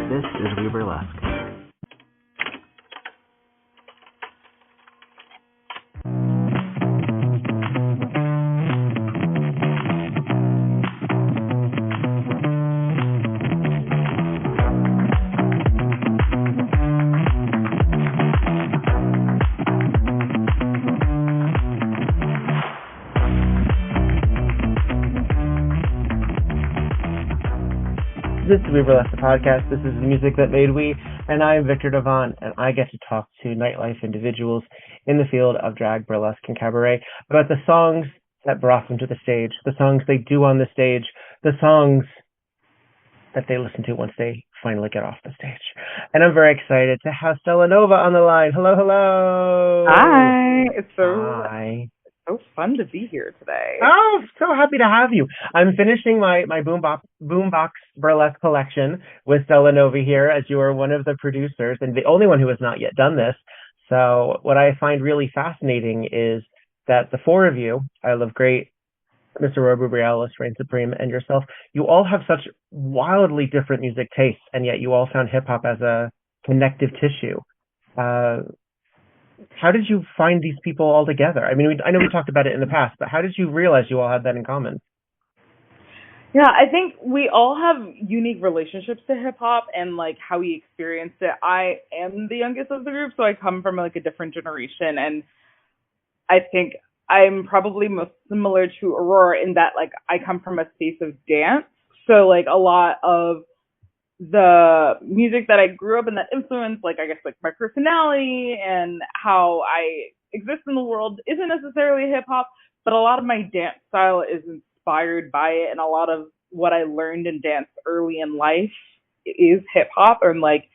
This is We Burlesque. This is We Burlesque, the podcast. This is the music that made we, and I am Viktor, and I get to talk to nightlife individuals in the field of drag, burlesque, and cabaret about the songs that brought them to the stage, the songs they do on the stage, the songs that they listen to once they finally get off the stage. And I'm very excited to have Stella Nova on the line. Hello, hello. Hi. It's Hi. so fun to be here today. Oh, so happy to have you. I'm finishing my Boombox Burlesque collection with Stella Nova here, as you are one of the producers and the only one who has not yet done this. So what I find really fascinating is that the four of you, I Love Great, Mr. Robubrialis, Reign Supreme, and yourself, you all have such wildly different music tastes, and yet you all found hip-hop as a connective tissue. How did you find these people all together? I mean, I know we talked about it in the past, but how did you realize you all had that in common? Yeah, I think we all have unique relationships to hip hop and like how we experienced it. I am the youngest of the group, so I come from like a different generation, and I think I'm probably most similar to Aurora in that like I come from a space of dance. So like a lot of the music that I grew up in that influenced, like, I guess, like my personality and how I exist in the world isn't necessarily hip hop, but a lot of my dance style is inspired by it. And a lot of what I learned in dance early in life is hip hop. And like,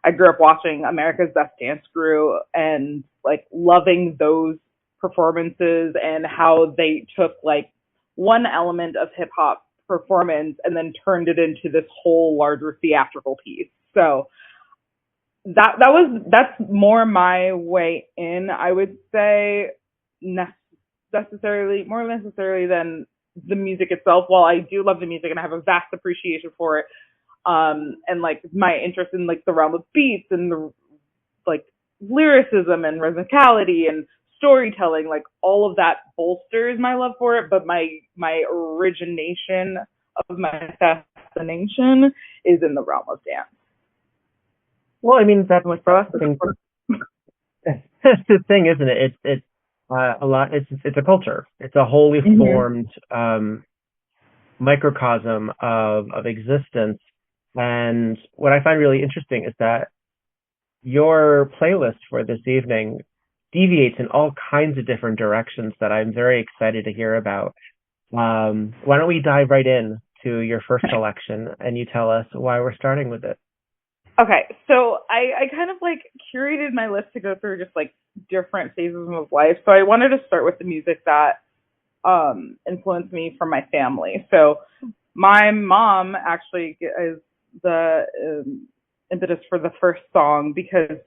I grew up watching America's Best Dance Crew and like loving those performances and how they took like one element of hip hop performance and then turned it into this whole larger theatrical piece. So that's more my way in, I would say, more necessarily than the music itself. While I do love the music and I have a vast appreciation for it, and like my interest in like the realm of beats and the like lyricism and rhythmicality and storytelling, like all of that bolsters my love for it, but my origination of my fascination is in the realm of dance. Well, I mean, that's the thing. That's the thing, isn't it? It's a lot. It's a culture. It's a wholly formed microcosm of existence. And what I find really interesting is that your playlist for this evening deviates in all kinds of different directions that I'm very excited to hear about. Why don't we dive right in to your first selection and you tell us why we're starting with it? Okay, so I kind of like curated my list to go through just like different phases of life. So I wanted to start with the music that influenced me from my family. So my mom actually is the impetus for the first song because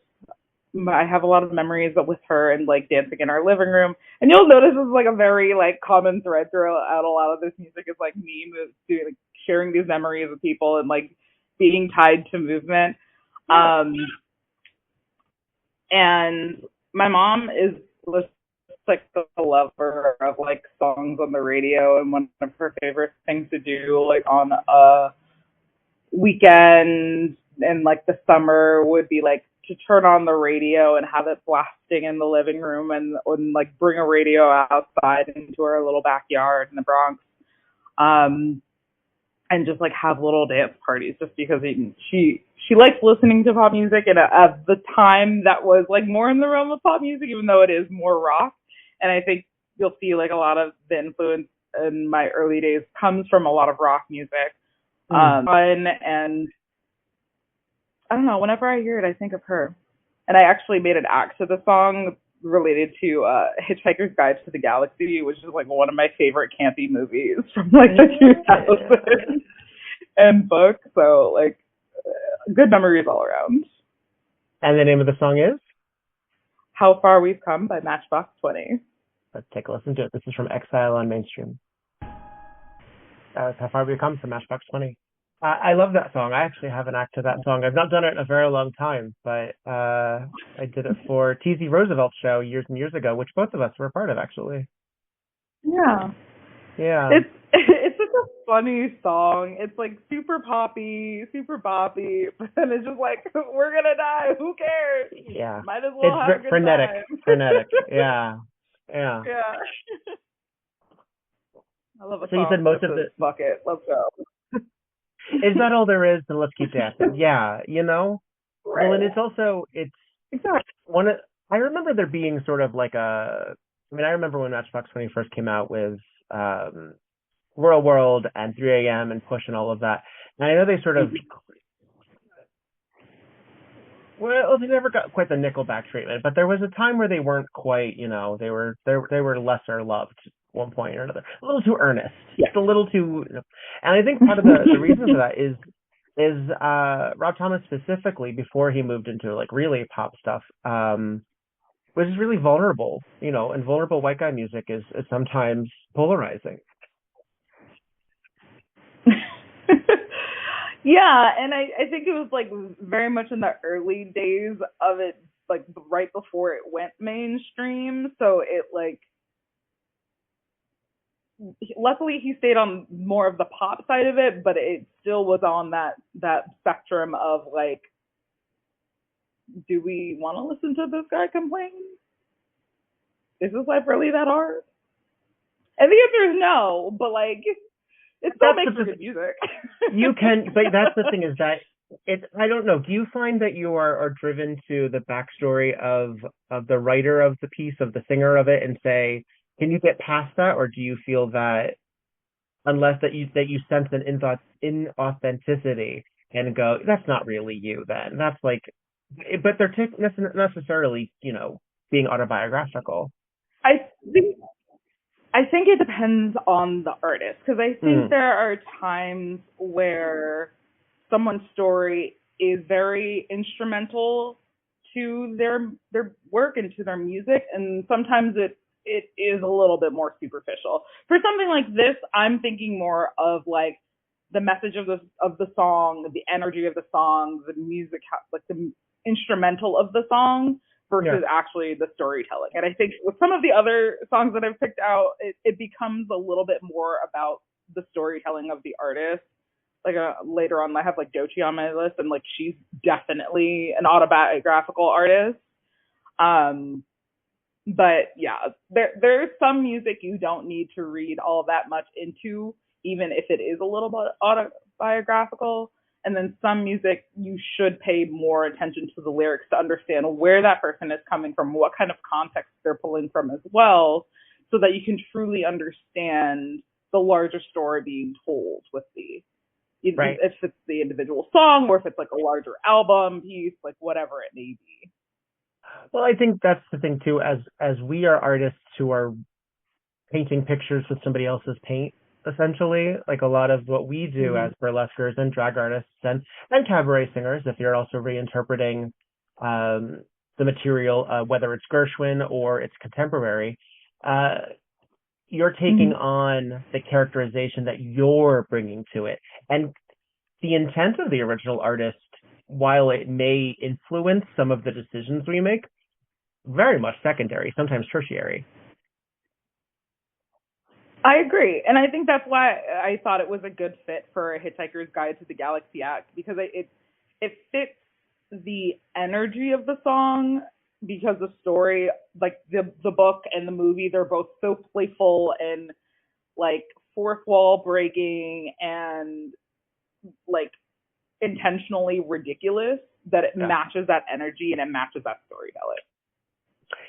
I have a lot of memories with her and like dancing in our living room. And you'll notice it's like a very like common thread throughout a lot of this music is like me doing, like, sharing these memories with people and like being tied to movement. And my mom is like the lover of like songs on the radio, and one of her favorite things to do like on a weekend and like the summer would be like to turn on the radio and have it blasting in the living room and like bring a radio outside into our little backyard in the Bronx. And just like have little dance parties just because she likes listening to pop music, and at the time that was like more in the realm of pop music, even though it is more rock. And I think you'll see like a lot of the influence in my early days comes from a lot of rock music. And I don't know, whenever I hear it, I think of her. And I actually made an act to the song related to Hitchhiker's Guide to the Galaxy, which is like one of my favorite campy movies from like the 2000s and book. So like good memories all around. And the name of the song is? How Far We've Come by Matchbox 20. Let's take a listen to it. This is from Exile on Mainstream. How Far We've Come from Matchbox 20. I love that song. I actually have an act to that song. I've not done it in a very long time, but I did it for TZ Roosevelt's show years and years ago, which both of us were a part of, actually. Yeah. Yeah. It's such a funny song. It's like super poppy, but then it's just like we're gonna die. Who cares? Yeah. Might as well It's have a good frenetic. time. Frenetic. Yeah. Yeah. Yeah. I love a So you said song most that of says "fuck it, let's go." is that all there is? Then let's keep dancing. Yeah, you know? Well, and Right. it's also, it's Exactly. one of, I remember there being sort of like I mean, I remember when Matchbox 20 first came out with, um, Real World and 3 a.m. and Push and all of that. And I know they sort of, well, they never got quite the Nickelback treatment, but there was a time where they weren't quite, they were lesser loved at one point or another. A little too earnest, Yeah. just a little too, and I think part of the reason for that is Rob Thomas specifically before he moved into like really pop stuff, was really vulnerable, and vulnerable white guy music is sometimes polarizing. Yeah, and I think it was like very much in the early days of it, like right before it went mainstream. So it like luckily he stayed on more of the pop side of it, but it still was on that spectrum of like, do we want to listen to this guy complain? Is this life really that hard? And the answer is no, but like it still That's makes for the good music. You can, but that's the thing is that I don't know. Do you find that you are driven to the backstory of the writer of the piece, of the singer of it, and say, can you get past that, or do you feel that unless that you sense an inauthenticity and go, that's not really you, then that's like, but they're necessarily, being autobiographical. I think I think it depends on the artist because I think Mm, there are times where someone's story is very instrumental to their work and to their music, and sometimes it is a little bit more superficial. For something like this, I'm thinking more of like the message of the song, the energy of the song, the music, like the instrumental of the song yeah, versus actually the storytelling. And I think with some of the other songs that I've picked out, it becomes a little bit more about the storytelling of the artist. Like later on, I have like Doechii on my list, and like she's definitely an autobiographical artist. Um, but yeah, there's some music you don't need to read all that much into, even if it is a little bit autobiographical. And then some music you should pay more attention to the lyrics to understand where that person is coming from, what kind of context they're pulling from as well, so that you can truly understand the larger story being told with the, right. if it's the individual song or if it's like a larger album piece, like whatever it may be. Well, I think that's the thing too. As we are artists who are painting pictures with somebody else's paint, essentially, like a lot of what we do Mm-hmm. as burlesquers and drag artists and cabaret singers, if you're also reinterpreting the material, whether it's Gershwin or it's contemporary, uh, you're taking Mm-hmm. on the characterization that you're bringing to it, and the intent of the original artist, while it may influence some of the decisions we make, very much secondary, sometimes tertiary. I agree, and I think that's why I thought it was a good fit for a Hitchhiker's Guide to the Galaxy act because it fits the energy of the song because the story, like the book and the movie, they're both so playful and like fourth wall breaking and like intentionally ridiculous that it Yeah. matches that energy and it matches that storytelling.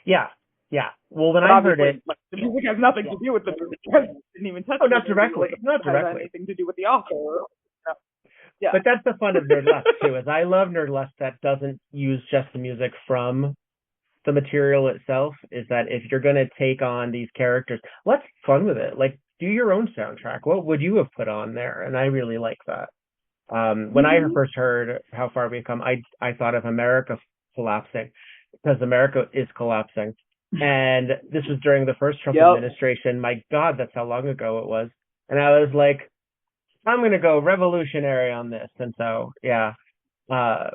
Yeah. Yeah. Well, when But I heard obviously, it, like, the music has nothing to do with the movie. It didn't even touch oh, the not movie. directly, Like, it not has directly. anything to do with the author. Yeah. But that's the fun of Nerdlesque too, is I love Nerdlesque that doesn't use just the music from the material itself, is that if you're going to take on these characters, let's have fun with it. Like, do your own soundtrack. What would you have put on there? And I really like that. When I Mm-hmm. first heard How Far We Come, I thought of America collapsing because America is collapsing. And this was during the first Trump Yep. administration. My God, that's how long ago it was. And I was like, I'm gonna go revolutionary on this, and so yeah, uh,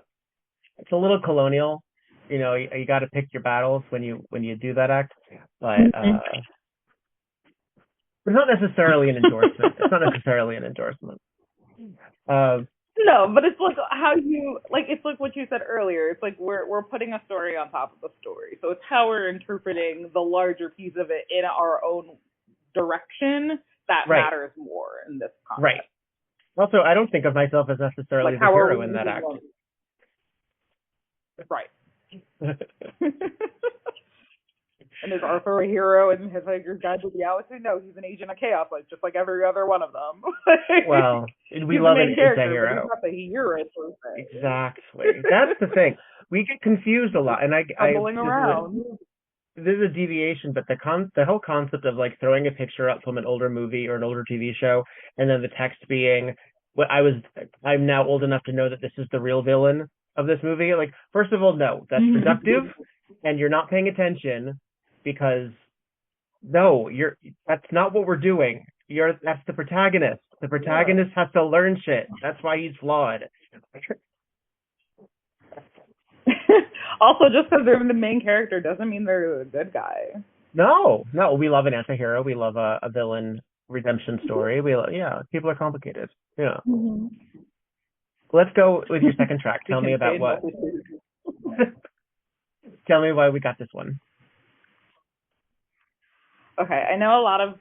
it's a little colonial. You got to pick your battles when you do that act, but it's not necessarily an endorsement. It's not necessarily an endorsement. Uh, No, but it's like how you like. It's like what you said earlier. It's like we're putting a story on top of the story, so it's how we're interpreting the larger piece of it in our own direction that right, matters more in this right. context. Also, I don't think of myself as necessarily Like the how are hero we in that act. right? And is Arthur a hero in Hitchhiker's Guide to the Galaxy? No, he's an agent of chaos, like just like every other one of them. Well, we He's love the an main character, anti-hero. but he's not the hero per se. Exactly. That's the thing. We get confused a lot, and Tumbling around. This is a deviation, but the whole concept of like throwing a picture up from an older movie or an older TV show, and then the text being, I'm now old enough to know that this is the real villain of this movie. Like, first of all, no, that's reductive, and you're not paying attention because no, that's not what we're doing. That's the protagonist. The protagonist has to learn shit. That's why he's flawed. Also, just because they're the main character doesn't mean they're a good guy. No, we love an anti-hero. We love a villain redemption story. People are complicated. Yeah. Mm-hmm. Let's go with your second track. Tell me about what. Tell me why we got this one. Okay, I know a lot of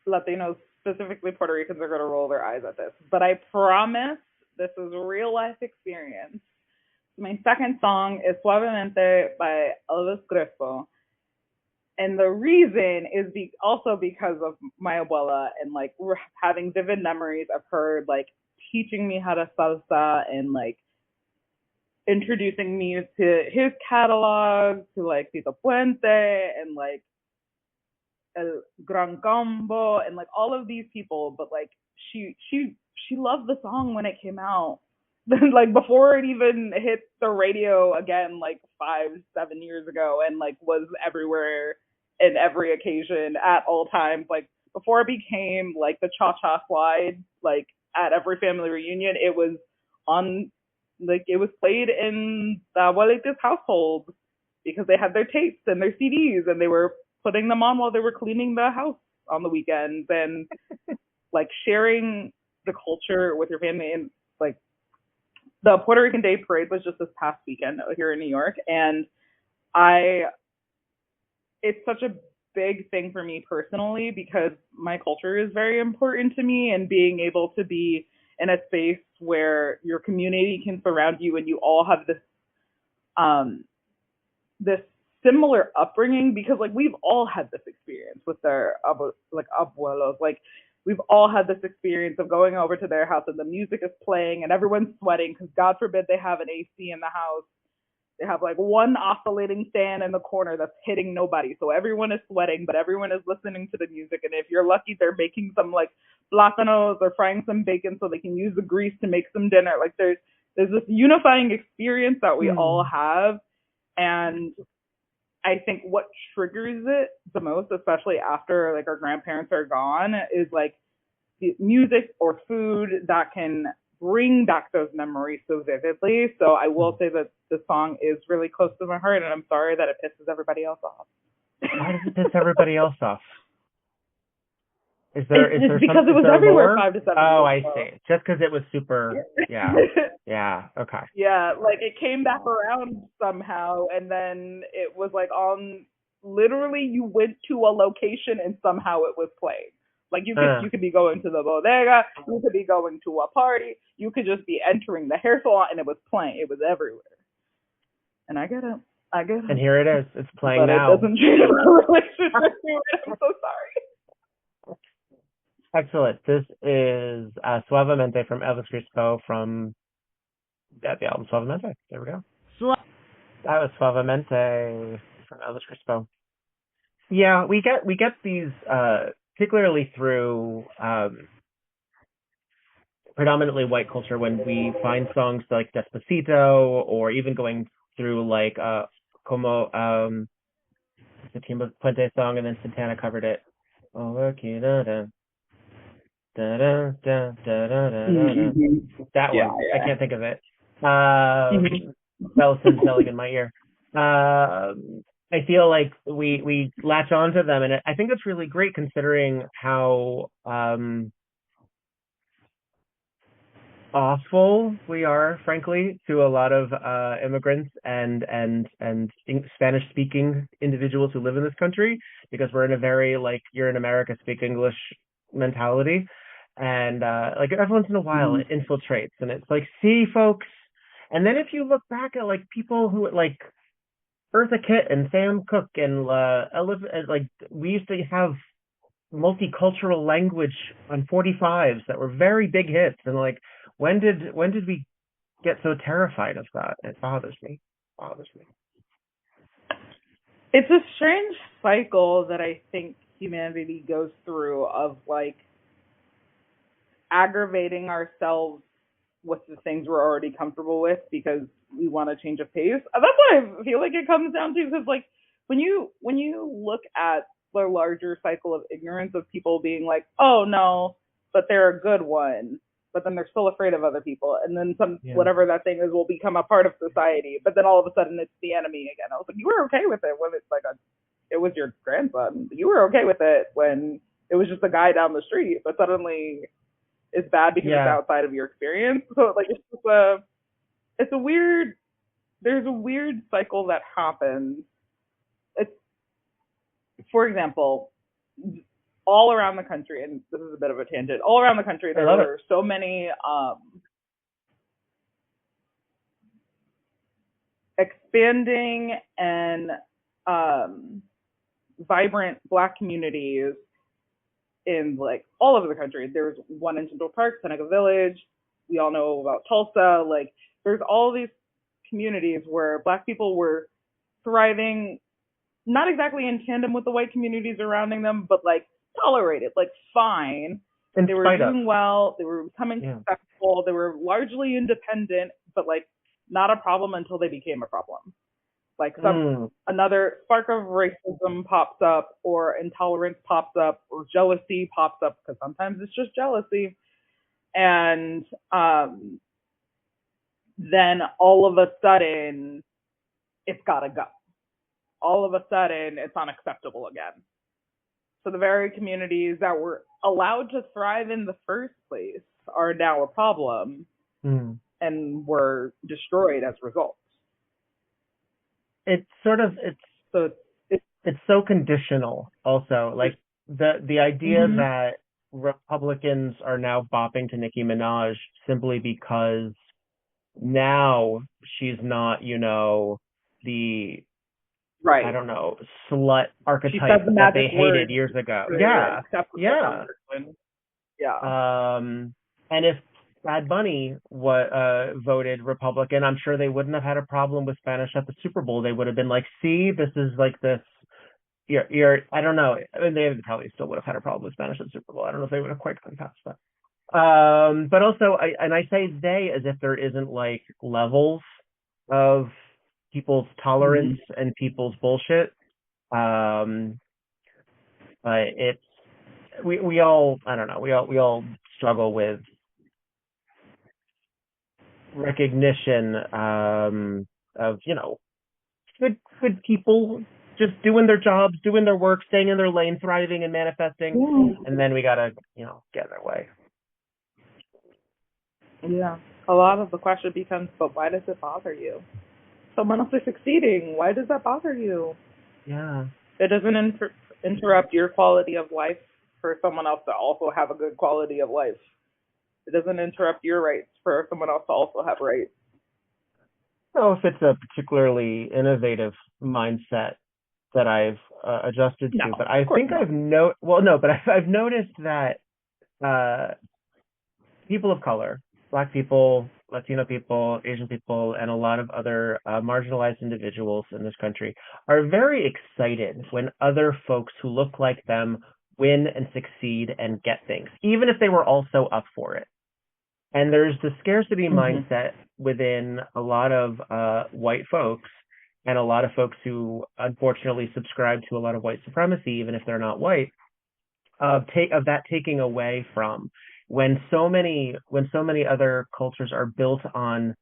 Latinos, specifically Puerto Ricans, are going to roll their eyes at this, but I promise this is a real life experience. My second song is Suavemente by Elvis Crespo. And the reason is also because of my abuela and like we're having vivid memories of her like teaching me how to salsa and like introducing me to his catalog, to like Tito Puente and like El Gran Combo and like all of these people. But like she loved the song when it came out. Like before it even hit the radio again, like 5-7 years ago, and like was everywhere in every occasion at all times. Like before it became like the cha-cha slide, like at every family reunion, it was on, like it was played in the abuelita's household because they had their tapes and their CDs and they were putting them on while they were cleaning the house on the weekends and like sharing the culture with your family. And like the Puerto Rican Day Parade was just this past weekend here in New York, and it's such a big thing for me personally because my culture is very important to me, and being able to be in a space where your community can surround you and you all have this similar upbringing, because like we've all had this experience with their like abuelos, like we've all had this experience of going over to their house and the music is playing and everyone's sweating because God forbid they have an AC in the house. They have like one oscillating fan in the corner that's hitting nobody. So everyone is sweating, but everyone is listening to the music. And if you're lucky, they're making some like plátanos or frying some bacon so they can use the grease to make some dinner. Like there's this unifying experience that we all have. And I think what triggers it the most, especially after like our grandparents are gone, is like music or food that can bring back those memories so vividly. So I will say that the song is really close to my heart, and I'm sorry that it pisses everybody else off. Why does it piss everybody else off? It's because it was everywhere 5 to 7 Oh, years I ago. see. Just because it was super, yeah, okay. Yeah, like it came back around somehow, and then it was like on. Literally, you went to a location and somehow it was playing. Like you could be going to the bodega, you could be going to a party, you could just be entering the hair salon, and it was playing. It was everywhere. And I get it. And here it is. It's playing but now. It doesn't change our relationship. I'm so sorry. Excellent. This is Suavemente from Elvis Crespo from the album Suavemente. There we go. That was Suavemente from Elvis Crespo. Yeah, we get these particularly through predominantly white culture when we find songs like Despacito, or even going through like Como the Tito Puente song, and then Santana covered it. Da, da, da, da, da, da, da, da. Mm-hmm. That Yeah, one. I yeah. can't think of it. Mm-hmm. Belson selling in my ear. I feel like we latch onto them, and I think it's really great considering how awful we are, frankly, to a lot of immigrants and Spanish speaking individuals who live in this country, because we're in a very like you're in America, speak English mentality, and like every once in a while it infiltrates, and it's like, see, folks. And then if you look back at like people who like Eartha Kitt and Sam Cooke and like we used to have multicultural language on 45s that were very big hits, and like when did we get so terrified of that? It bothers me. It's a strange cycle that I think humanity goes through of like aggravating ourselves with the things we're already comfortable with because we want to change a pace. That's what I feel like it comes down to. Because like when you look at the larger cycle of ignorance of people being like, oh no, but they're a good one, but then they're still afraid of other people, and then some Yeah. whatever that thing is will become a part of society. But then all of a sudden it's the enemy again. I was like, you were okay with it when it's like it was your grandson. You were okay with it when it was just a guy down the street, but suddenly it's bad because it's Yeah. outside of your experience. So like it's a weird there's a weird cycle that happens. It's for example, all around the country, and this is a bit of a tangent, all around the country I there love it. were so many expanding and vibrant Black communities in like all over the country. There's one in Central Park, Seneca Village. We all know about Tulsa. Like there's all these communities where Black people were thriving, not exactly in tandem with the white communities surrounding them, but like tolerated, like fine. In They were spite of. doing well. They were becoming successful. They were largely independent, but like not a problem until they became a problem. Like another spark of racism pops up, or intolerance pops up, or jealousy pops up, because sometimes it's just jealousy, and then all of a sudden it's gotta go. All of a sudden it's unacceptable again. So the very communities that were allowed to thrive in the first place are now a problem and were destroyed as a result. It's sort of it's so conditional also, like the idea that Republicans are now bopping to Nicki Minaj simply because now she's not, the I don't know, slut archetype that they hated years ago. Yeah. And if Bad Bunny voted Republican, I'm sure they wouldn't have had a problem with Spanish at the Super Bowl. They would have been like, see, this is like this. I don't know. I mean, they probably still would have had a problem with Spanish at the Super Bowl. I don't know if they would have quite gone past that. But also, I say they as if there isn't like levels of people's tolerance and people's bullshit. But we all, I don't know, we all struggle with recognition of good people just doing their jobs, doing their work, staying in their lane, thriving and manifesting, and then we gotta get in their way. Yeah, a lot of the question becomes, but why does it bother you? Someone else is succeeding. Why does that bother you? Yeah, it doesn't interrupt your quality of life for someone else to also have a good quality of life. It doesn't interrupt your rights for someone else to also have rights. I don't know if it's a particularly innovative mindset that I've adjusted to, but I think I've noticed that people of color, Black people, Latino people, Asian people, and a lot of other marginalized individuals in this country are very excited when other folks who look like them win and succeed and get things, even if they were also up for it. And there's the scarcity mindset within a lot of white folks, and a lot of folks who unfortunately subscribe to a lot of white supremacy, even if they're not white, of that taking away from when so many other cultures are built on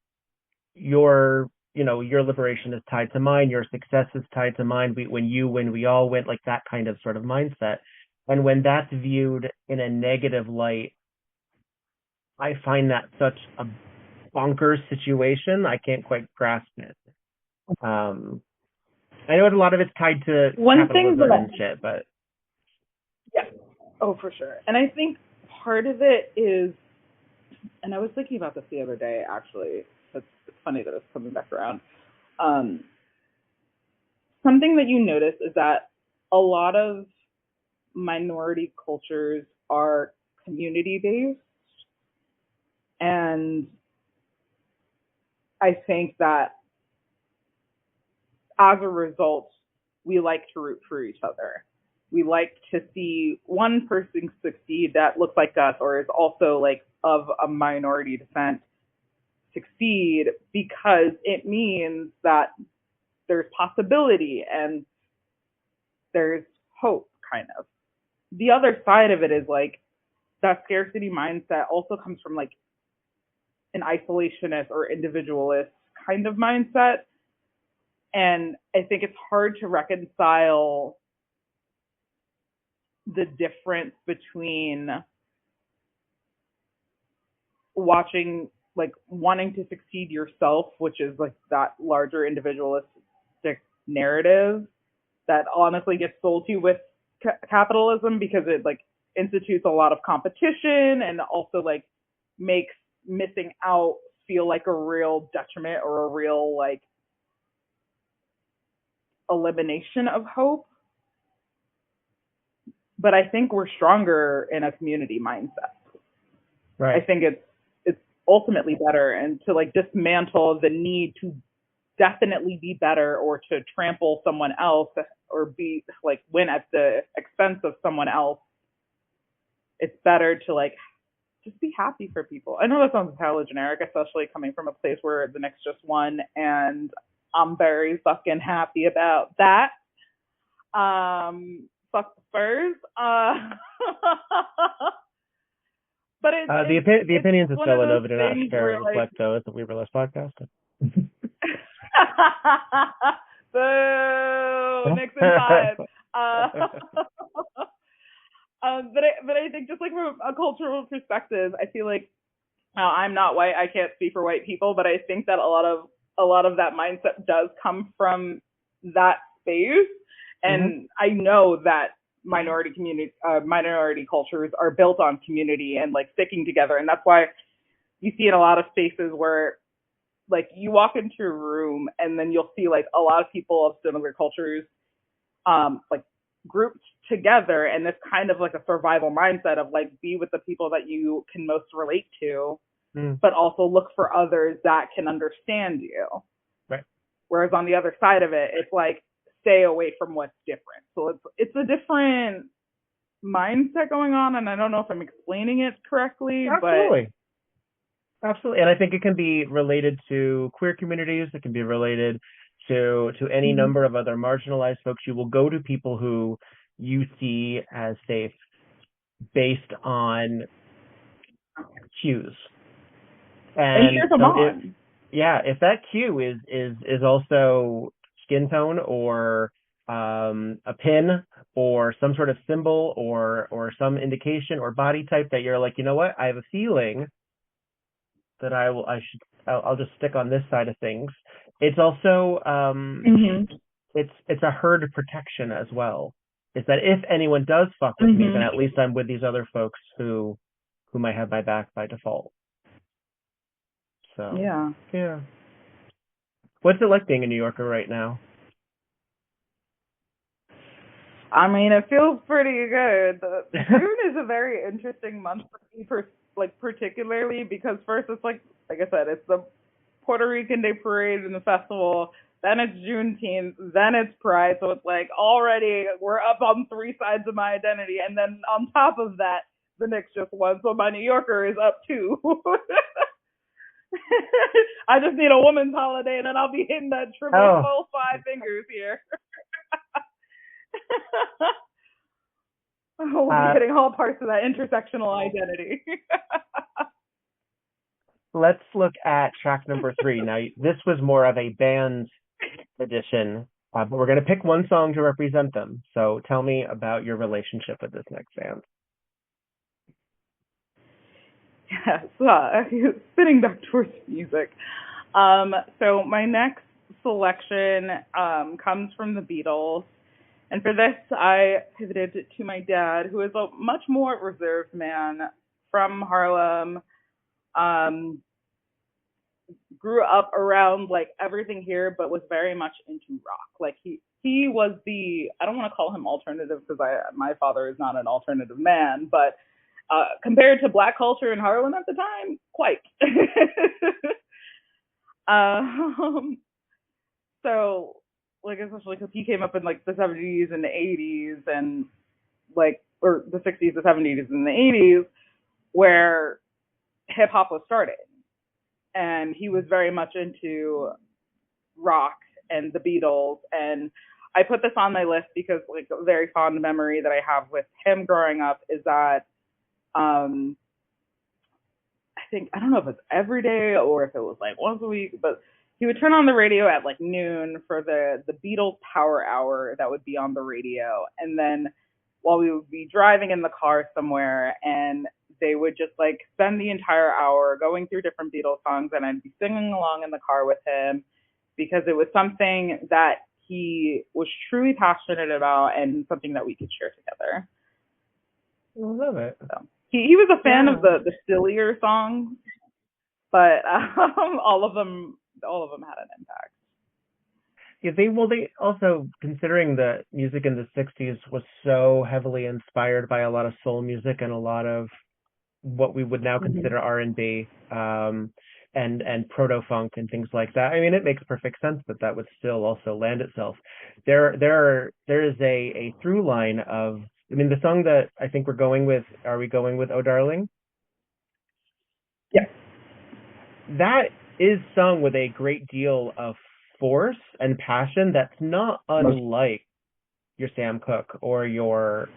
your your liberation is tied to mine, your success is tied to mine, when you win we all win, like that kind of sort of mindset. And when that's viewed in a negative light, I find that such a bonkers situation. I can't quite grasp it. um I know a lot of it's tied to One thing capitalism and that, shit, but yeah, oh, for sure. And I think part of it is, and I was thinking about this the other day, actually. It's funny that it's coming back around. Um, Something that you notice is that a lot of minority cultures are community based. And I think that as a result, we like to root for each other. We like to see one person succeed that looks like us or is also like of a minority descent succeed, because it means that there's possibility and there's hope, kind of. The other side of it is like that scarcity mindset also comes from like an isolationist or individualist kind of mindset. And I think it's hard to reconcile the difference between watching, like, wanting to succeed yourself, which is like that larger individualistic narrative that honestly gets sold to you with capitalism, because it like institutes a lot of competition and also like makes missing out feel like a real detriment or a real like elimination of hope. But I think we're stronger in a community mindset. right. I think it's ultimately better, and to like dismantle the need to definitely be better or to trample someone else or be like win at the expense of someone else. It's better to like just be happy for people. I know that sounds hella generic, especially coming from a place where the Knicks just won, and I'm very fucking happy about that. Fuck the Spurs. But The it's opinions of one of Stella those Nova do not things share where and like, reflect those of We Burlesque podcast. boo, Knicks in five. But I think just like from a cultural perspective, I feel like I'm not white. I can't speak for white people, but I think that a lot of that mindset does come from that space. And I know that minority cultures are built on community and like sticking together, and that's why you see in a lot of spaces where like you walk into a room and then you'll see like a lot of people of similar cultures like grouped together, and this kind of like a survival mindset of like be with the people that you can most relate to, but also look for others that can understand you. Right. Whereas on the other side of it, it's like stay away from what's different. So it's a different mindset going on, and I don't know if I'm explaining it correctly. Absolutely. Absolutely. And I think it can be related to queer communities. It can be related to any number of other marginalized folks. You will go to people who you see as safe based on cues. And here's them on. If that cue is also skin tone or a pin or some sort of symbol or some indication or body type that you're like, you know what, I have a feeling that I'll just stick on this side of things. It's also it's a herd protection as well. It's that if anyone does fuck with me, then at least I'm with these other folks who might have my back by default. So yeah. What's it like being a New Yorker right now? I mean, it feels pretty good. June is a very interesting month for me, particularly because first it's like I said, it's the Puerto Rican Day Parade and the festival. Then it's Juneteenth. Then it's Pride. So it's like already we're up on three sides of my identity. And then on top of that, the Knicks just won. So my New Yorker is up too. I just need a woman's holiday and then I'll be hitting that full five fingers here. We'll be hitting all parts of that intersectional identity. Let's look at track number 3. Now, this was more of a band edition, but we're going to pick one song to represent them. So tell me about your relationship with this next band. Yes, spinning back towards music. So my next selection comes from the Beatles. And for this, I pivoted to my dad, who is a much more reserved man from Harlem. Grew up around like everything here, but was very much into rock. Like he was the, I don't want to call him alternative because my father is not an alternative man, but compared to black culture in Harlem at the time, quite. So like especially because he came up in like the 70s and the 80s and like, or the 60s, the 70s and the 80s, where hip hop was started. And he was very much into rock and the Beatles. And I put this on my list because like a very fond memory that I have with him growing up is that I think, I don't know if it's every day or if it was like once a week, but he would turn on the radio at like noon for the Beatles Power Hour that would be on the radio. And then while we would be driving in the car somewhere, and they would just like spend the entire hour going through different Beatles songs, and I'd be singing along in the car with him because it was something that he was truly passionate about and something that we could share together. I love it. So he was a fan of the sillier songs, but all of them had an impact. Yeah, they also, considering the music in the 60s was so heavily inspired by a lot of soul music and a lot of what we would now consider R&B, and proto-funk and things like that. I mean, it makes perfect sense that would still also land itself. There is a through line of, I mean, the song that I think we're going with, are we going with Oh Darling? Yeah. That is sung with a great deal of force and passion that's not unlike your Sam Cooke or your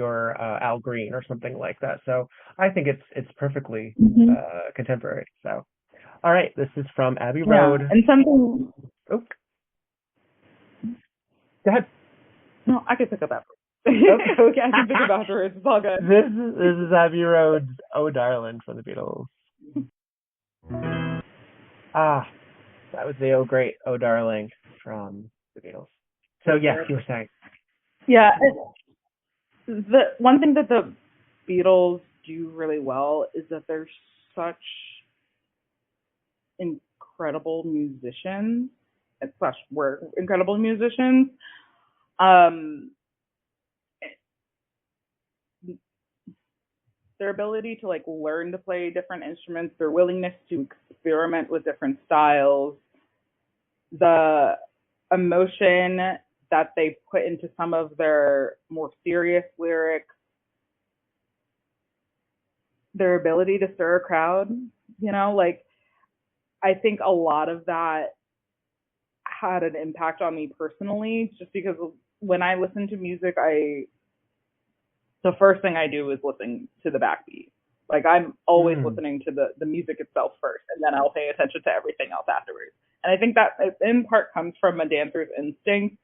Al Green or something like that. So I think it's perfectly contemporary. So, all right, this is from Abbey Road. And something. Oh, go ahead. No, I can pick up afterwards. Okay, I can pick up afterwards. It's all good. This is Abbey Road's Oh Darling from the Beatles. That was the Oh Great Oh Darling from the Beatles. So yes, you were saying. Yeah, the one thing that the Beatles do really well is that they're such incredible musicians, / were incredible musicians. Their ability to like learn to play different instruments, their willingness to experiment with different styles, the emotion that they put into some of their more serious lyrics, their ability to stir a crowd, you know, like I think a lot of that had an impact on me personally, just because when I listen to music, the first thing I do is listen to the backbeat. Like I'm always listening to the music itself first, and then I'll pay attention to everything else afterwards. And I think that in part comes from a dancer's instinct,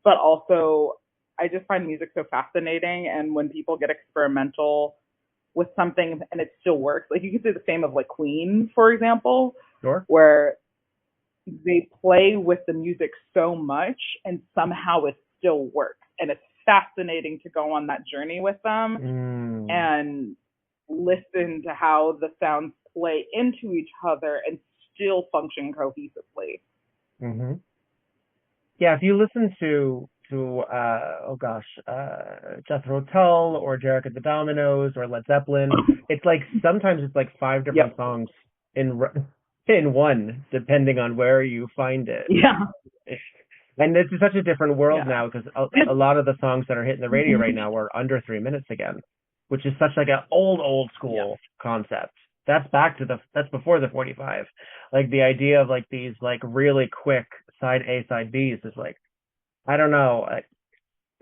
but also I just find music so fascinating. And when people get experimental with something and it still works, like you can say the same of like Queen, for example, sure, where they play with the music so much and somehow it still works. And it's fascinating to go on that journey with them and listen to how the sounds play into each other and still function cohesively. Yeah, if you listen to Jethro Tull or Derek and the Dominoes or Led Zeppelin, it's like sometimes it's like 5 different songs in one, depending on where you find it. Yeah. And it's such a different world now, because a lot of the songs that are hitting the radio right now are under 3 minutes again, which is such like an old school concept. That's that's before the 45. Like the idea of like these like really quick side A, side Bs is like, I don't know.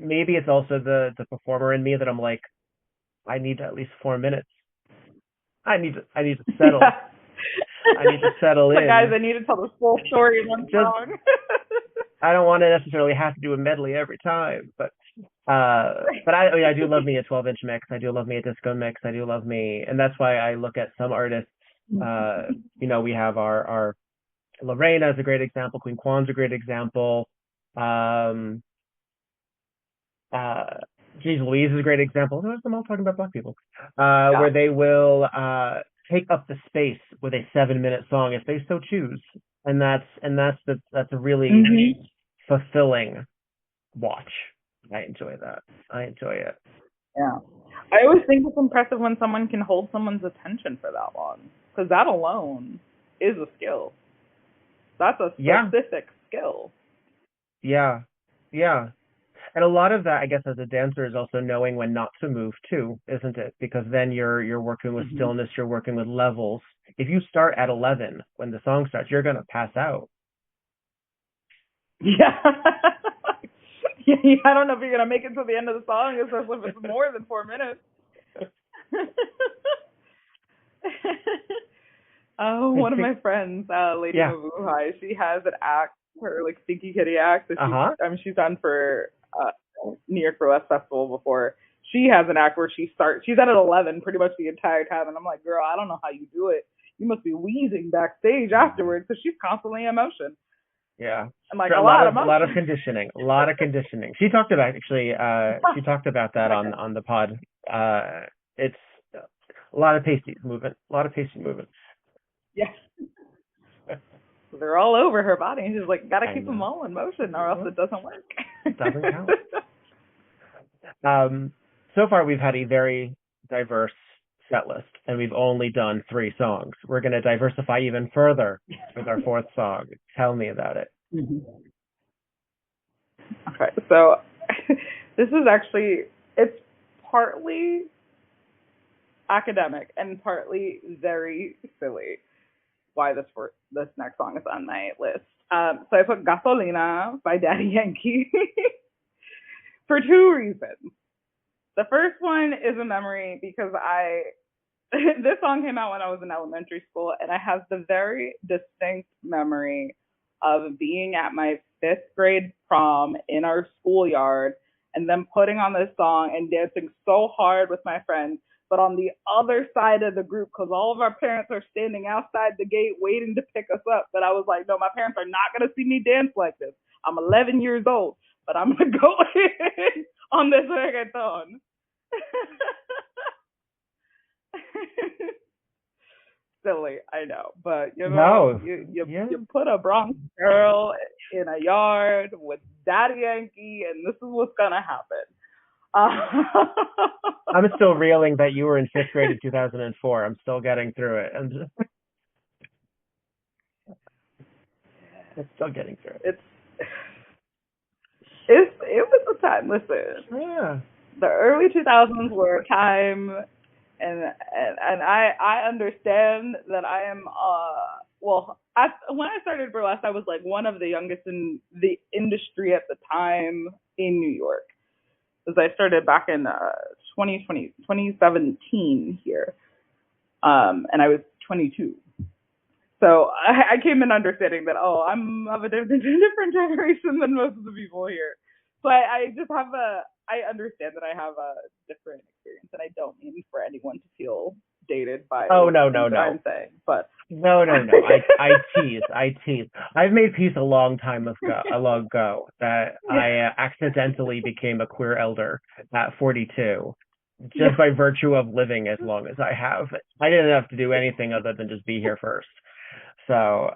maybe it's also the performer in me that I'm like, I need at least 4 minutes. I need to settle. Yeah. I need to settle But guys, in. I need to tell the full story in one Just song. I don't want to necessarily have to do a medley every time, but I do love me a 12-inch mix. I do love me a disco mix. I do love me, and that's why I look at some artists. We have our Lorena is a great example. Queen Kwan's a great example. Um, uh, Geez, Louise is a great example. I'm all talking about Black people, Yeah. where they will take up the space with a 7-minute song if they so choose, and that's a really fulfilling watch. I enjoy that. I enjoy it. Yeah. I always think it's impressive when someone can hold someone's attention for that long, because that alone is a skill. That's a Yeah, specific skill. yeah, yeah. And a lot of that, I guess, as a dancer, is also knowing when not to move too, isn't it? Because then you're working with stillness, you're working with levels. If you start at 11 when the song starts, you're gonna pass out. Yeah. Yeah, I don't know if you're gonna make it to the end of the song, especially if it's more than 4 minutes. One of my friends, Lady Yeah. Mavuhai, she has an act, her like Stinky Kitty act that she's done for New York Burlesque Festival before. She has an act where she's at 11 pretty much the entire time, and I'm like, girl, I don't know how you do it. You must be wheezing backstage afterwards because she's constantly in motion. Yeah. And like a lot of conditioning. A lot of conditioning. She talked about that on the pod. It's a lot of pasty movement. Yeah. They're all over her body, and she's like, gotta keep them all in motion, or else it doesn't work. It doesn't count. So far, we've had a very diverse set list, and we've only done 3 songs. We're going to diversify even further with our 4th song. Tell me about it. Okay, so this is actually, it's partly academic and partly very silly why this next song is on my list. So I put Gasolina by Daddy Yankee for 2 reasons. The first one is a memory because this song came out when I was in elementary school, and I have the very distinct memory of being at my 5th grade prom in our schoolyard and then putting on this song and dancing so hard with my friends, but on the other side of the group because all of our parents are standing outside the gate waiting to pick us up. But I was like, no, my parents are not going to see me dance like this. I'm 11 years old, but I'm going to go in on this reggaeton. Silly, I know, but you put a Bronx girl in a yard with Daddy Yankee, and this is what's gonna happen. I'm still reeling that you were in 5th grade in 2004. I'm still getting through it. I'm still getting through it. It was a time. Listen, yeah. The early 2000s were a time, and I understand that I am when I started burlesque, I was like one of the youngest in the industry at the time in New York, because I started back in 2017 here, and I was 22. So I came in understanding that, I'm of a different generation than most of the people here. So I just have I understand that I have a different experience, and I don't mean for anyone to feel dated by no. I'm saying, but no. I tease. I've made peace a long ago that I accidentally became a queer elder at 42, just by virtue of living as long as I have. I didn't have to do anything other than just be here first. So,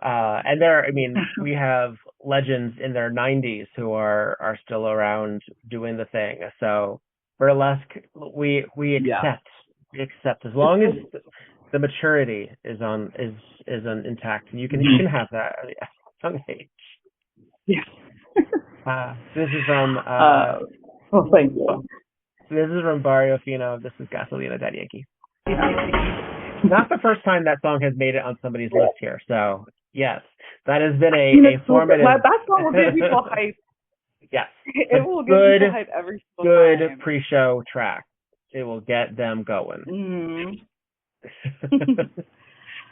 we have legends in their 90s who are still around doing the thing. So burlesque, we accept. We accept as long as the maturity is intact, and you can have that at a young age. Yeah. This is from thank you. This is from Barrio Fino. This is Gasolina, Daddy Yankee. Not the first time that song has made it on somebody's list here. So yes, that has been a formative. That song will give people hype. Yes. It A will get good, people hyped every single good time. pre-show track. It will get them going. Mm-hmm.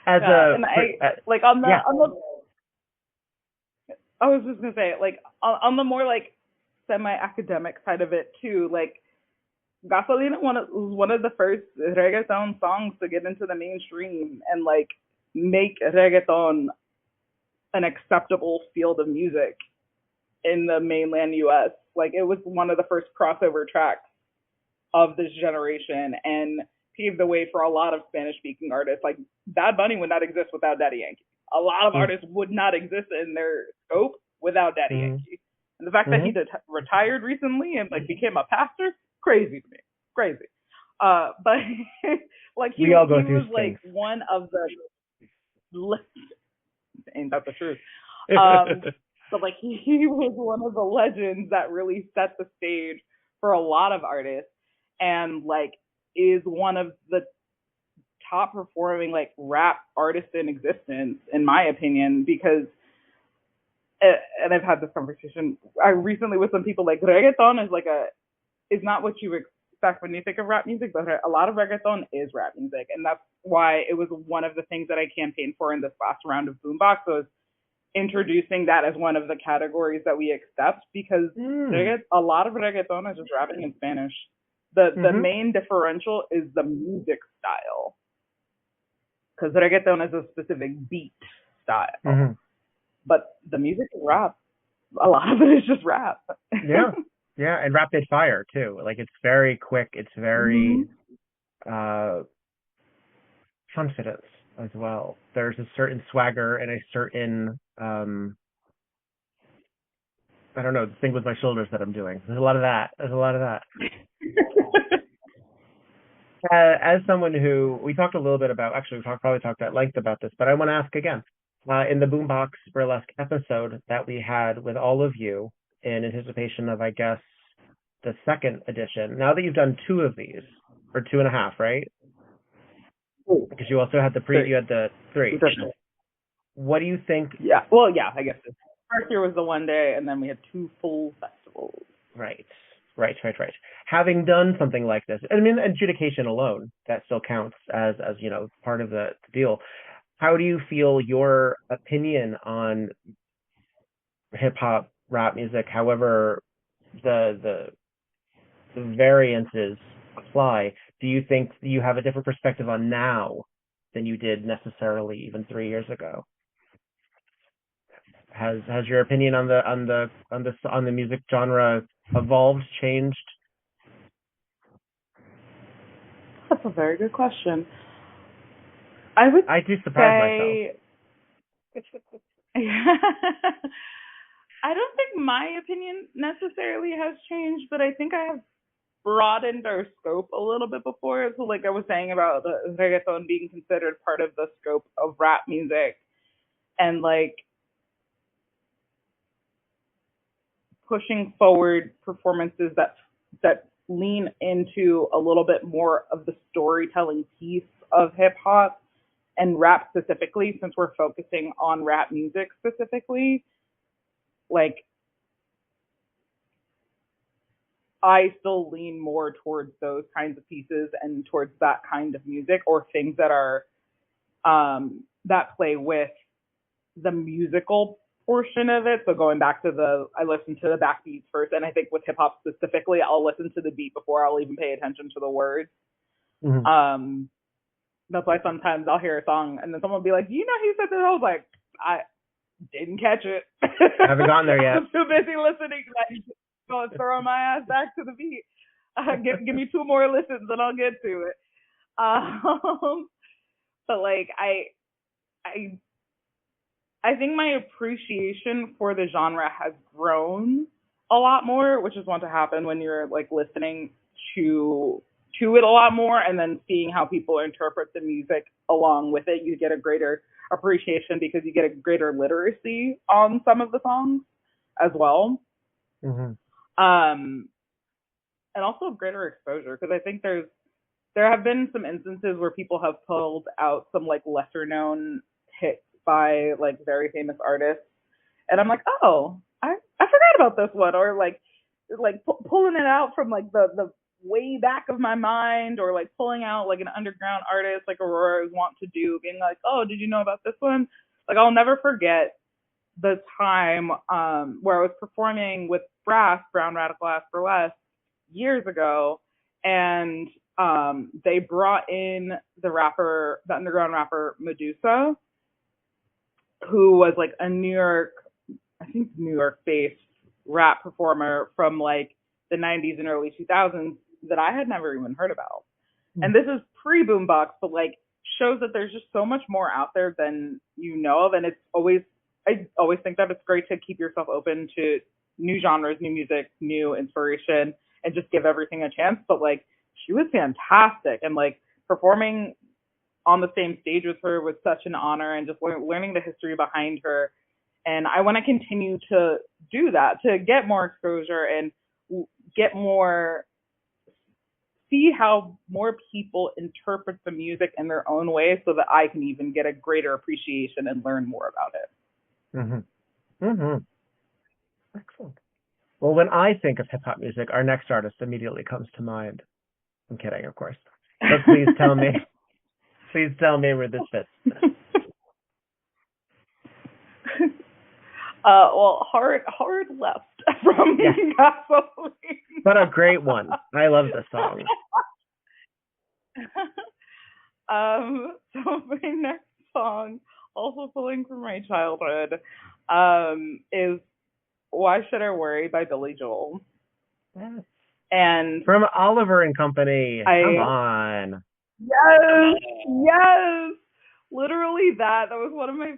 As Yeah, a, and like yeah. on the I was just gonna say like on the more like semi-academic side of it too, like Gasolina was one of the first reggaeton songs to get into the mainstream and like make reggaeton an acceptable field of music in the mainland US. Like it was one of the first crossover tracks of this generation and paved the way for a lot of Spanish speaking artists. Like Bad Bunny would not exist without Daddy Yankee. A lot of artists would not exist in their scope without Daddy Yankee. And the fact that he retired recently and like became a pastor, crazy to me. Crazy. But like he was like one of the ain't that the truth. So like he was one of the legends that really set the stage for a lot of artists and like is one of the top performing like rap artists in existence in my opinion because and I've had this conversation I recently with some people like reggaeton is not what you expect when you think of rap music, but a lot of reggaeton is rap music, and that's why it was one of the things that I campaigned for in this last round of Boombox was introducing that as one of the categories that we accept because a lot of reggaeton is just rapping in Spanish. The main differential is the music style because reggaeton is a specific beat style, but the music is rap. A lot of it is just rap. Yeah, and rapid fire too. Like it's very quick. It's very confidence as well. There's a certain swagger and a certain I don't know, the thing with my shoulders that I'm doing. There's a lot of that. As someone who we talked a little bit about, actually, probably talked at length about this, but I want to ask again. In the Boombox Burlesque episode that we had with all of you in anticipation of, I guess, the second edition. Now that you've done 2 of these, or 2.5, right? Because you also had you had the 3. What do you think? Yeah. Well, yeah, I guess first year was the one day, and then we had 2 full festivals. Right. Having done something like this, I mean, adjudication alone, that still counts as part of the deal. How do you feel your opinion on hip hop rap music, however the variances apply? Do you think you have a different perspective on now than you did necessarily even 3 years ago? Has your opinion on the music genre evolved, changed? That's a very good question. I do surprise myself. I don't think my opinion necessarily has changed, but I think I have broadened our scope a little bit before. So like I was saying about the reggaeton being considered part of the scope of rap music and like pushing forward performances that lean into a little bit more of the storytelling piece of hip hop and rap specifically, since we're focusing on rap music specifically. Like I still lean more towards those kinds of pieces and towards that kind of music or things that are that play with the musical portion of it. So going back to I listen to the backbeats first, and I think with hip hop specifically, I'll listen to the beat before I'll even pay attention to the words. That's why sometimes I'll hear a song and then someone will be like, he said this. I was like, I didn't catch it. I haven't gotten there yet. I'm too busy listening. Like, throwing my ass back to the beat. Give me 2 more listens and I'll get to it. But like I think my appreciation for the genre has grown a lot more, which is want to happen when you're like listening to it a lot more and then seeing how people interpret the music along with it. You get a greater appreciation because you get a greater literacy on some of the songs as well. And also greater exposure, because I think there have been some instances where people have pulled out some like lesser known hits by like very famous artists, and I'm like, oh, I forgot about this one, or like pulling it out from like the way back of my mind, or like pulling out like an underground artist like Aurora want to do, being like, oh, did you know about this one? Like, I'll never forget the time where I was performing with Brass, Brown Radical Ass Burlesque, years ago, and they brought in the underground rapper Medusa, who was like a New York based rap performer from like the 90s and early 2000s that I had never even heard about. And this is pre-Boombox, but like shows that there's just so much more out there than you know of. And I always think that it's great to keep yourself open to new genres, new music, new inspiration, and just give everything a chance. But like, she was fantastic, and like performing on the same stage with her was such an honor, and just learning the history behind her. And I want to continue to do that, to get more exposure and see how more people interpret the music in their own way, so that I can even get a greater appreciation and learn more about it. Mm-hmm. Mm-hmm. Excellent. Well, when I think of hip-hop music, our next artist immediately comes to mind. I'm kidding, of course. But please tell me. Please tell me where this fits. Well, hard left from Gasoline. But a great one. I love the song. So my next song, also pulling from my childhood, is Why Should I Worry by Billy Joel. Yes. And from Oliver and Company. Come on. Yes. Literally that was one of my,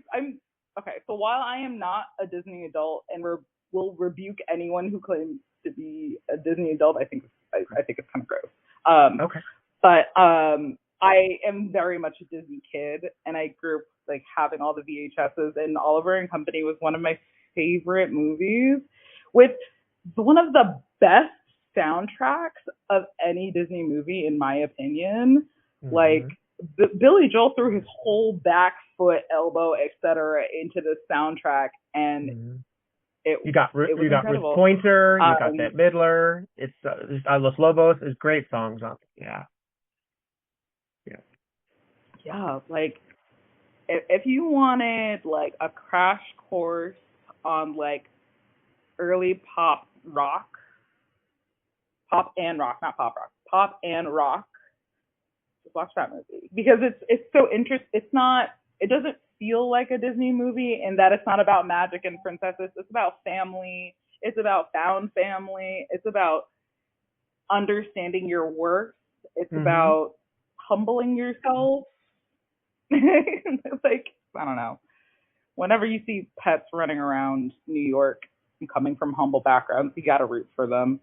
okay, so while I am not a Disney adult and will rebuke anyone who claims to be a Disney adult, I think it's kind of gross. Okay. But I am very much a Disney kid, and I grew up like having all the VHSs, and Oliver and Company was one of my favorite movies, with one of the best soundtracks of any Disney movie, in my opinion. Mm-hmm. Like, Billy Joel threw his whole back, foot, elbow, etc. into the soundtrack, and you got Ruth Pointer, you got Bette Midler. It's Los Lobos. It's great songs on it. Yeah. Like, if you wanted like a crash course on like early pop and rock, just watch that movie, because it's so interesting. It doesn't feel like a Disney movie in that it's not about magic and princesses. It's about family. It's about found family. It's about understanding your worth. It's about humbling yourself. It's like, I don't know. Whenever you see pets running around New York and coming from humble backgrounds, you gotta root for them.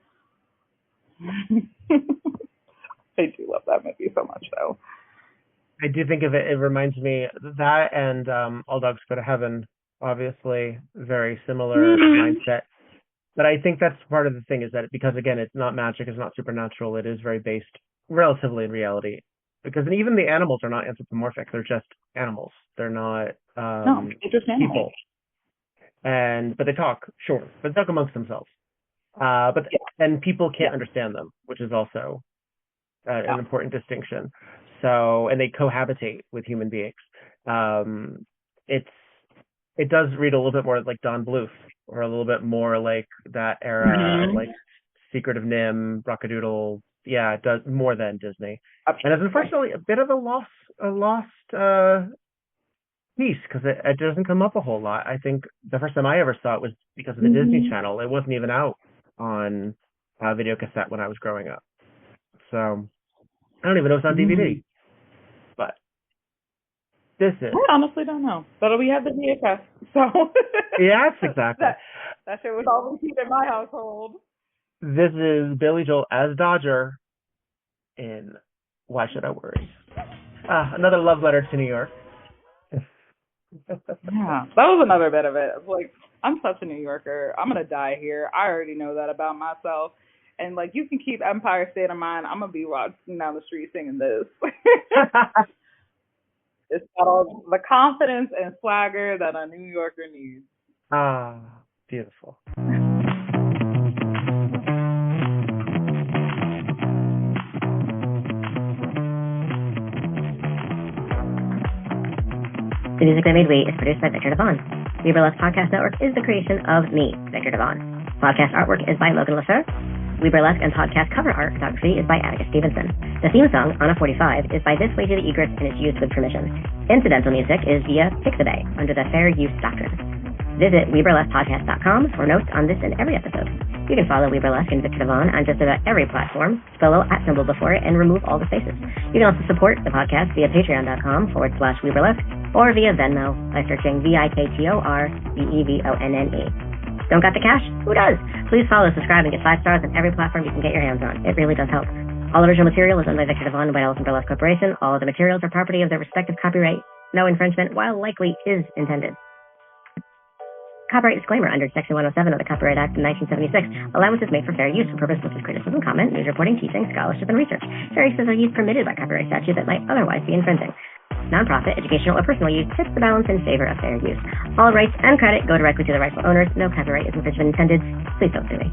I do love that movie so much, though. I do think of it. It reminds me that, and All Dogs Go to Heaven. Obviously, very similar mindset. But I think that's part of the thing, is that because again, it's not magic, it's not supernatural. It is very based relatively in reality. Because even the animals are not anthropomorphic; they're just animals. They're not they're just people. But they talk, sure, but they talk amongst themselves. And people can't understand them, which is also an important distinction. So, and they cohabitate with human beings. It does read a little bit more like Don Bluth, or a little bit more like that era, like Secret of Nim, Rockadoodle. Yeah, it does more than Disney. And it's unfortunately a bit of a lost piece, because it doesn't come up a whole lot. I think the first time I ever saw it was because of the Disney Channel. It wasn't even out on video cassette when I was growing up. So I don't even know if it's on DVD. But this is... I honestly don't know. But we have the VHS, so... Yes, exactly. That shit was all we keep in my household. This is Billy Joel as Dodger in Why Should I Worry? Another love letter to New York. Yeah, that was another bit of it. Like, I'm such a New Yorker. I'm going to die here. I already know that about myself. And, like, you can keep Empire State of Mind. I'm going to be walking down the street singing this. It's got all the confidence and swagger that a New Yorker needs. Ah, beautiful. The music that made We is produced by Viktor Devon. The Burlesque Podcast Network is the creation of me, Viktor Devon. Podcast artwork is by Logan LaFleur. We Burlesque and podcast cover art photography is by Atticus Stevenson. The theme song, On a 45, is by This Way to the Egress and is used with permission. Incidental music is via Pixabay under the Fair Use Doctrine. Visit WeBurlesquePodcast.com for notes on this and every episode. You can follow We Burlesque and Viktor Devon on just about every platform. Spell out @ symbol before it and remove all the spaces. You can also support the podcast via patreon.com/WeBurlesque or via Venmo by searching VIKTORBEVONNE. Don't got the cash? Who does? Please follow, subscribe, and get 5 stars on every platform you can get your hands on. It really does help. All original material is owned by Viktor Devon and by Ellison Burlesque Corporation. All of the materials are property of their respective copyright. No infringement, while likely, is intended. Copyright disclaimer under Section 107 of the Copyright Act of 1976. Allowance is made for fair use for purposes such as criticism, comment, news reporting, teaching, scholarship, and research. Fair uses are used permitted by copyright statute that might otherwise be infringing. Non-profit, educational, or personal use tips the balance in favor of fair use. All rights and credit go directly to the rightful owners. No copyright is infringement intended. Please don't sue me.